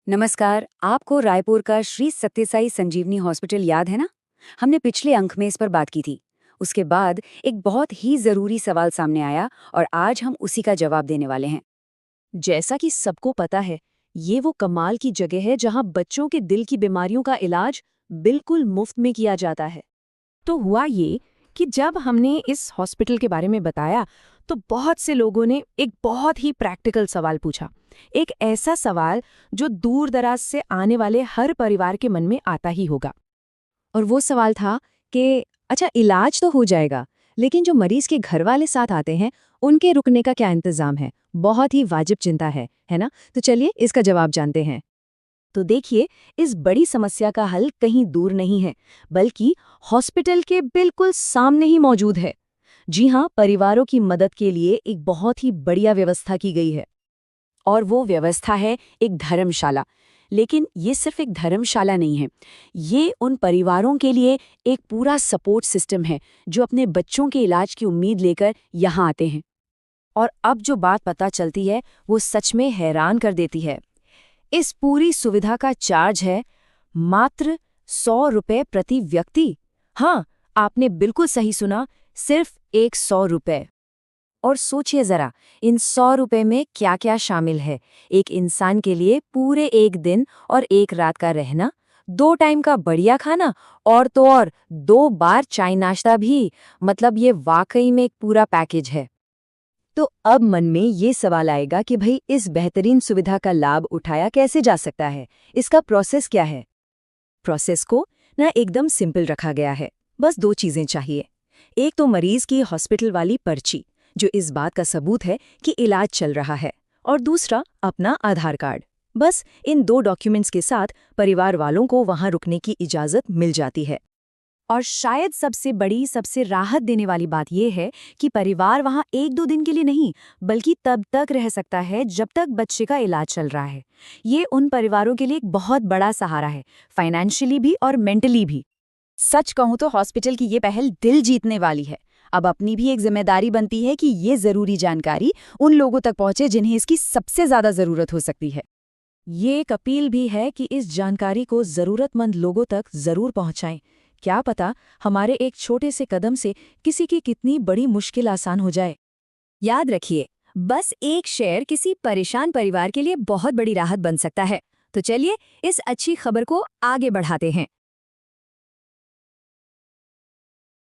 नमस्कार। आपको रायपुर का श्री सत्यसाई संजीवनी हॉस्पिटल याद है ना? हमने पिछले अंक में इस पर बात की थी। उसके बाद एक बहुत ही जरूरी सवाल सामने आया और आज हम उसी का जवाब देने वाले हैं। जैसा कि सबको पता है, ये वो कमाल की जगह है जहां बच्चों के दिल की बीमारियों का इलाज बिल्कुल मुफ्त में किया जाता है। तो हुआ ये कि जब हमने इस हॉस्पिटल के बारे में बताया तो बहुत से लोगों ने एक बहुत ही प्रैक्टिकल सवाल पूछा। एक ऐसा सवाल जो दूर दराज से आने वाले हर परिवार के मन में आता ही होगा। और वो सवाल था कि अच्छा, इलाज तो हो जाएगा, लेकिन जो मरीज के घर वाले साथ आते हैं उनके रुकने का क्या इंतजाम है? बहुत ही वाजिब चिंता है ना? तो चलिए इसका जवाब जानते हैं। तो देखिए, इस बड़ी समस्या का हल कहीं दूर नहीं है, बल्कि हॉस्पिटल के बिल्कुल सामने ही मौजूद है। जी हाँ, परिवारों की मदद के लिए एक बहुत ही बढ़िया व्यवस्था की गई है। और वो व्यवस्था है एक धर्मशाला। लेकिन ये सिर्फ एक धर्मशाला नहीं है, ये उन परिवारों के लिए एक पूरा सपोर्ट सिस्टम है जो अपने बच्चों के इलाज की उम्मीद लेकर यहाँ आते हैं। और अब जो बात पता चलती है वो सच में हैरान कर देती है। इस पूरी सुविधा का चार्ज है मात्र 100 रुपए प्रति व्यक्ति। हाँ, आपने बिल्कुल सही सुना, सिर्फ 100 रुपए। और सोचिए जरा, इन 100 रुपए में क्या क्या शामिल है। एक इंसान के लिए पूरे एक दिन और एक रात का रहना, 2 टाइम का बढ़िया खाना, और तो और 2 बार चाय नाश्ता भी। मतलब ये वाकई में एक पूरा पैकेज है। तो अब मन में ये सवाल आएगा कि भाई, इस बेहतरीन सुविधा का लाभ उठाया कैसे जा सकता है? इसका प्रोसेस क्या है? प्रोसेस को ना एकदम सिंपल रखा गया है। बस 2 चीजें चाहिए। एक तो मरीज की हॉस्पिटल वाली पर्ची, जो इस बात का सबूत है कि इलाज चल रहा है, और दूसरा अपना आधार कार्ड। बस इन 2 डॉक्यूमेंट्स के साथ परिवार वालों को वहां रुकने की इजाजत मिल जाती है। और शायद सबसे बड़ी, सबसे राहत देने वाली बात यह है कि परिवार वहां 1-2 दिन के लिए नहीं, बल्कि तब तक रह सकता है जब तक बच्चे का इलाज चल रहा है। ये उन परिवारों के लिए एक बहुत बड़ा सहारा है, फाइनेंशियली भी और मेंटली भी। सच कहूं तो हॉस्पिटल की ये पहल दिल जीतने वाली है। अब अपनी भी एक जिम्मेदारी बनती है कि ये जरूरी जानकारी उन लोगों तक पहुंचे जिन्हें इसकी सबसे ज्यादा जरूरत हो सकती है। ये एक अपील भी है कि इस जानकारी को जरूरतमंद लोगों तक जरूर पहुंचाएं। क्या पता हमारे एक छोटे से कदम से किसी की कितनी बड़ी मुश्किल आसान हो जाए। याद रखिए, बस एक शेयर किसी परेशान परिवार के लिए बहुत बड़ी राहत बन सकता है। तो चलिए इस अच्छी खबर को आगे बढ़ाते हैं।